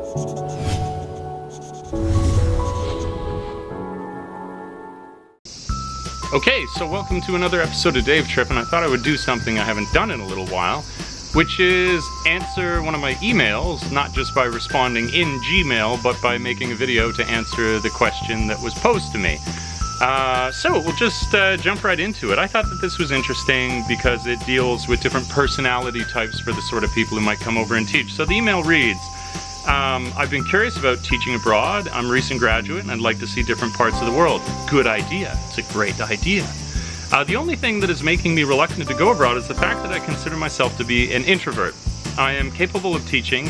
Okay, so welcome to another episode of Dave Trip, and I thought I would do something I haven't done in a little while, which is answer one of my emails, not just by responding in Gmail, but by making a video to answer the question that was posed to me. So we'll just jump right into it. I thought that this was interesting because it deals with different personality types for the sort of people who might come over and teach. So the email reads, I've been curious about teaching abroad. I'm a recent graduate and I'd like to see different parts of the world. Good idea. It's a great idea. The only thing that is making me reluctant to go abroad is the fact that I consider myself to be an introvert. I am capable of teaching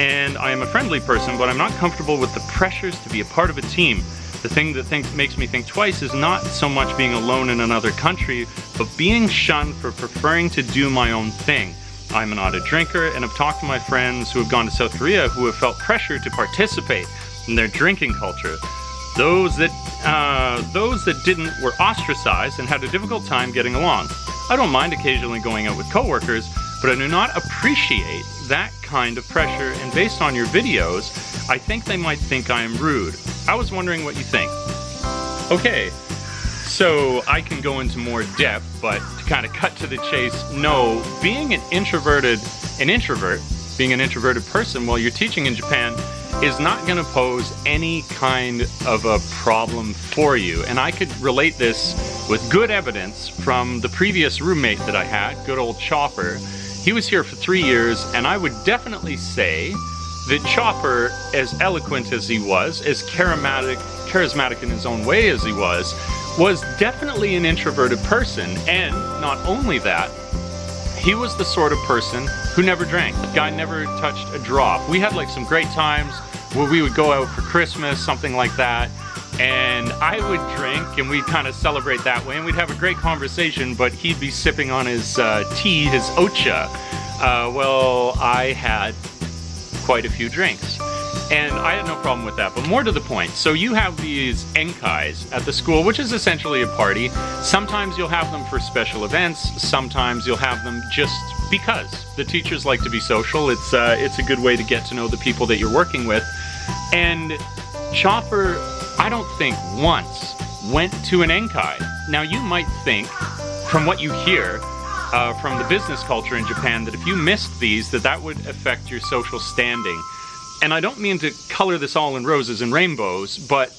and I am a friendly person, but I'm not comfortable with the pressures to be a part of a team. The thing that makes me think twice is not so much being alone in another country, but being shunned for preferring to do my own thing. I'm not a drinker, and I've talked to my friends who have gone to South Korea who have felt pressure to participate in their drinking culture. Those that didn't were ostracized and had a difficult time getting along. I don't mind occasionally going out with coworkers, but I do not appreciate that kind of pressure, and based on your videos, I think they might think I am rude. I was wondering what you think. Okay, so I can go into more depth, but to kind of cut to the chase, no, being an introvert, being an introverted person while you're teaching in Japan is not going to pose any kind of a problem for you. And I could relate this with good evidence from the previous roommate that I had, good old Chopper. He was here for 3 years, and I would definitely say that Chopper, as eloquent as he was, as charismatic in his own way as he was definitely an introverted person. And not only that, he was the sort of person who never drank. The guy never touched a drop. We had like some great times where we would go out for Christmas, something like that, and I would drink and we'd kind of celebrate that way and we'd have a great conversation, but he'd be sipping on his tea, his ocha. Well, I had quite a few drinks. And I had no problem with that, but more to the point. So you have these enkais at the school, which is essentially a party. Sometimes you'll have them for special events. Sometimes you'll have them just because. The teachers like to be social. It's a good way to get to know the people that you're working with. And Chopper, I don't think once went to an enkai. Now you might think, from what you hear, from the business culture in Japan, that if you missed these, that would affect your social standing. And I don't mean to color this all in roses and rainbows, but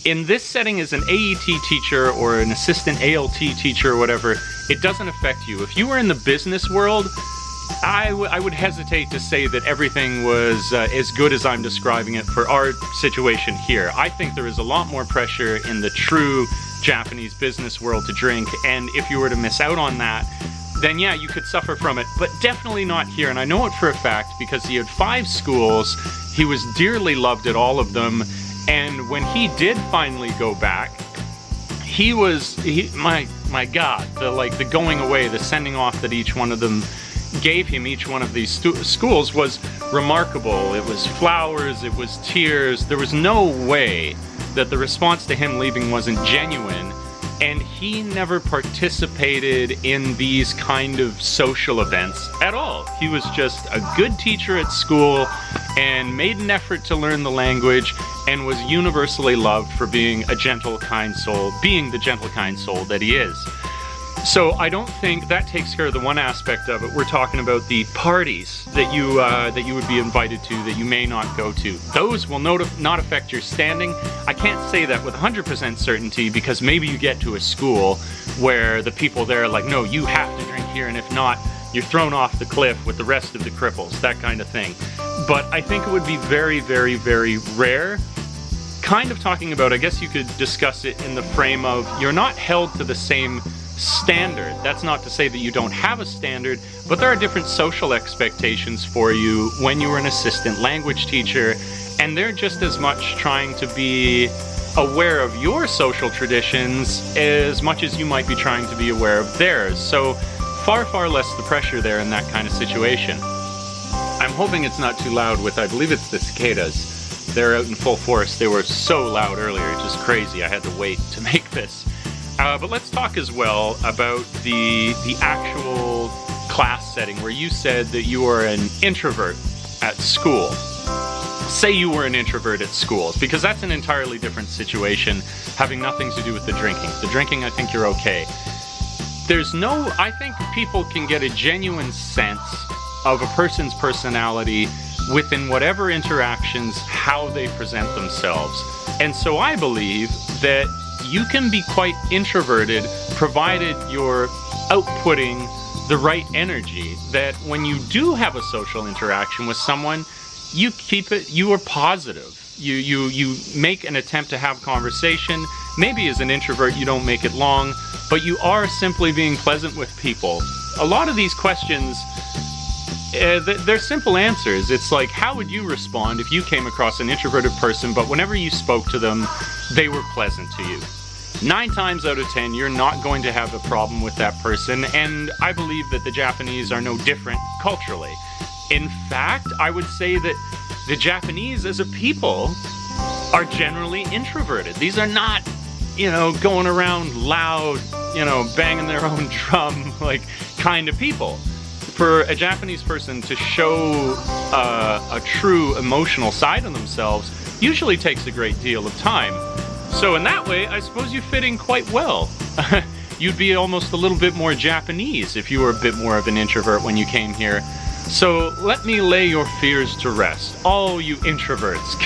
in this setting as an AET teacher or an assistant ALT teacher or whatever, it doesn't affect you. If you were in the business world, I would hesitate to say that everything was as good as I'm describing it for our situation here. I think there is a lot more pressure in the true Japanese business world to drink, and if you were to miss out on that, then yeah, you could suffer from it, but definitely not here. And I know it for a fact because he had 5 schools, he was dearly loved at all of them, and when he did finally go back, my God, the going away, the sending off that each one of them gave him, each one of these schools was remarkable. It was flowers, it was tears. There was no way that the response to him leaving wasn't genuine. And he never participated in these kind of social events at all. He was just a good teacher at school and made an effort to learn the language and was universally loved for being a gentle, kind soul, being the gentle, kind soul that he is. So I don't think that takes care of the one aspect of it. We're talking about the parties that you would be invited to that you may not go to. Those will not affect your standing. I can't say that with 100% certainty because maybe you get to a school where the people there are like, no, you have to drink here, and if not, you're thrown off the cliff with the rest of the cripples, that kind of thing. But I think it would be very, very, very rare. Kind of talking about, I guess you could discuss it in the frame of you're not held to the same standard. That's not to say that you don't have a standard, but there are different social expectations for you when you were an assistant language teacher, and they're just as much trying to be aware of your social traditions as much as you might be trying to be aware of theirs. So far, far less the pressure there in that kind of situation. I'm hoping it's not too loud with, I believe it's the cicadas. They're out in full force. They were so loud earlier, just crazy. I had to wait to make this. But let's talk as well about the actual class setting where you said that you are an introvert at school. say you were an introvert at schools, because that's an entirely different situation, having nothing to do with the drinking. The drinking, I think you're okay. I think people can get a genuine sense of a person's personality within whatever interactions, how they present themselves. And so I believe that you can be quite introverted, provided you're outputting the right energy, that when you do have a social interaction with someone, you are positive. You make an attempt to have conversation. Maybe as an introvert you don't make it long, but you are simply being pleasant with people. A lot of these questions, they're simple answers. It's like, how would you respond if you came across an introverted person, but whenever you spoke to them, they were pleasant to you? 9 times out of 10, you're not going to have a problem with that person, and I believe that the Japanese are no different culturally. In fact, I would say that the Japanese as a people are generally introverted. These are not, going around loud, banging their own drum, like, kind of people. For a Japanese person to show a true emotional side of themselves usually takes a great deal of time. So in that way, I suppose you fit in quite well. You'd be almost a little bit more Japanese if you were a bit more of an introvert when you came here. So let me lay your fears to rest. All you introverts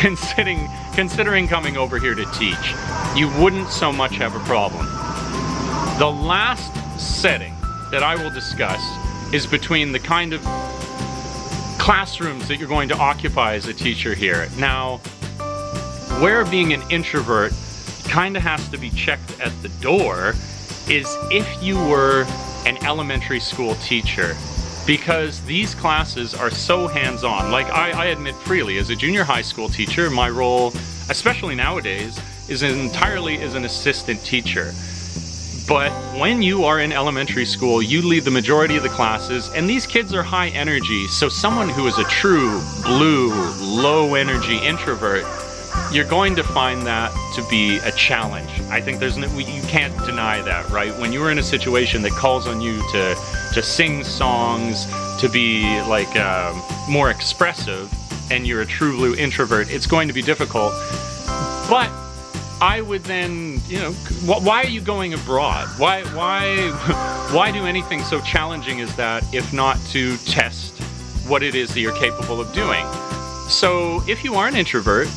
considering coming over here to teach, you wouldn't so much have a problem. The last setting that I will discuss is between the kind of classrooms that you're going to occupy as a teacher here. Now, where being an introvert kind of has to be checked at the door is if you were an elementary school teacher, because these classes are so hands-on. Like, I admit freely, as a junior high school teacher, my role, especially nowadays, is entirely as an assistant teacher. But when you are in elementary school, you lead the majority of the classes, and these kids are high energy, so someone who is a true blue, low energy introvert, you're going to find that to be a challenge. I think you can't deny that, right? When you are in a situation that calls on you to sing songs, to be like more expressive, and you're a true blue introvert, it's going to be difficult. But I would then, why are you going abroad? Why do anything so challenging as that, if not to test what it is that you're capable of doing? So if you are an introvert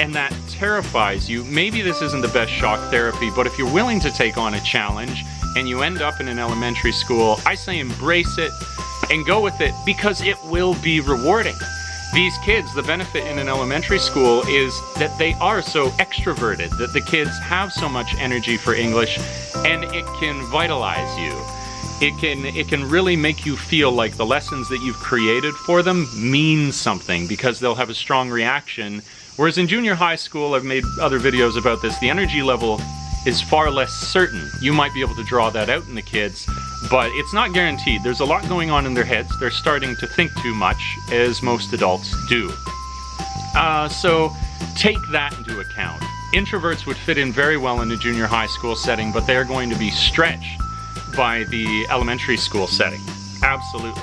and that terrifies you, maybe this isn't the best shock therapy, but if you're willing to take on a challenge and you end up in an elementary school, I say embrace it and go with it, because it will be rewarding. These kids, the benefit in an elementary school is that they are so extroverted, that the kids have so much energy for English, and it can vitalize you. It can really make you feel like the lessons that you've created for them mean something, because they'll have a strong reaction. Whereas in junior high school, I've made other videos about this, the energy level is far less certain. You might be able to draw that out in the kids, but it's not guaranteed. There's a lot going on in their heads. They're starting to think too much, as most adults do. So take that into account. Introverts would fit in very well in a junior high school setting, but they're going to be stretched by the elementary school setting. Absolutely.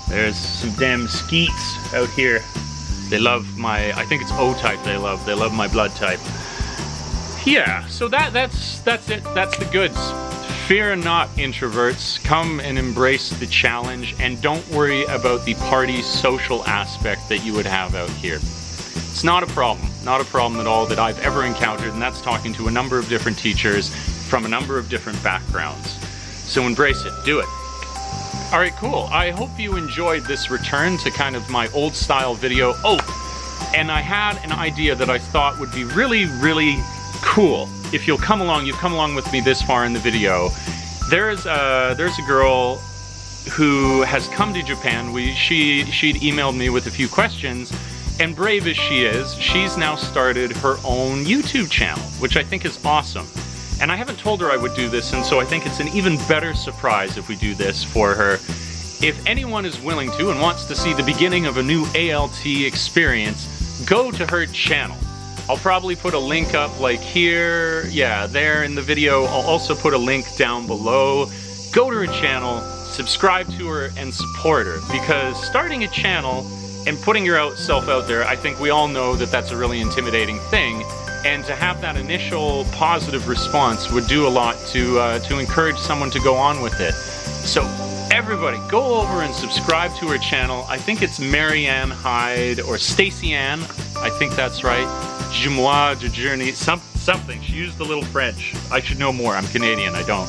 There's some damn skeets out here. They love I think it's O-type they love. They love my blood type. Yeah, so that's it. That's the goods. Fear not, introverts. Come and embrace the challenge, and don't worry about the party social aspect that you would have out here. It's not a problem. Not a problem at all that I've ever encountered, and that's talking to a number of different teachers from a number of different backgrounds. So embrace it. Do it. All right, cool. I hope you enjoyed this return to kind of my old style video. Oh, and I had an idea that I thought would be really, really cool. If you've come along with me this far in the video. There's a girl who has come to Japan. She'd emailed me with a few questions, and brave as she is, she's now started her own YouTube channel, which I think is awesome. And I haven't told her I would do this, and so I think it's an even better surprise if we do this for her. If anyone is willing to and wants to see the beginning of a new ALT experience, go to her channel. I'll probably put a link up like here, yeah, there in the video. I'll also put a link down below. Go to her channel, subscribe to her, and support her, because starting a channel And putting yourself out there, I think we all know that that's a really intimidating thing. And to have that initial positive response would do a lot to encourage someone to go on with it. So everybody, go over and subscribe to her channel. I think it's Marianne Hyde or Stacy Ann. I think that's right. Jumois de Journey, something. She used a little French. I should know more. I'm Canadian. I don't.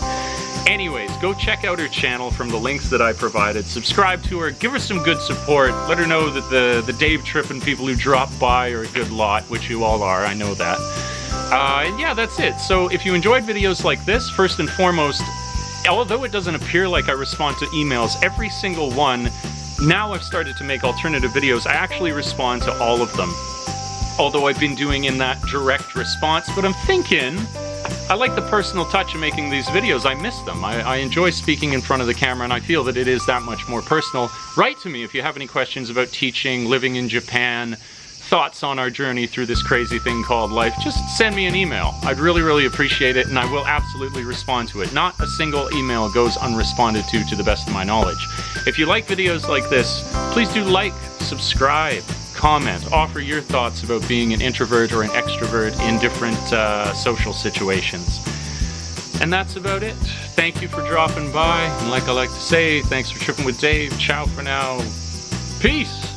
Anyways, go check out her channel from the links that I provided. Subscribe to her. Give her some good support. Let her know that the Dave Trippin people who drop by are a good lot, which you all are. I know that. And yeah, that's it. So if you enjoyed videos like this, first and foremost, although it doesn't appear like I respond to emails, every single one, now I've started to make alternative videos. I actually respond to all of them. Although I've been doing in that direct response, but I'm thinking, I like the personal touch of making these videos. I miss them. I enjoy speaking in front of the camera, and I feel that it is that much more personal. Write to me if you have any questions about teaching, living in Japan, thoughts on our journey through this crazy thing called life. Just send me an email. I'd really, really appreciate it, and I will absolutely respond to it. Not a single email goes unresponded to the best of my knowledge. If you like videos like this, please do like, subscribe, comment, offer your thoughts about being an introvert or an extrovert in different social situations. And that's about it. Thank you for dropping by. And like I like to say, thanks for tripping with Dave. Ciao for now. Peace.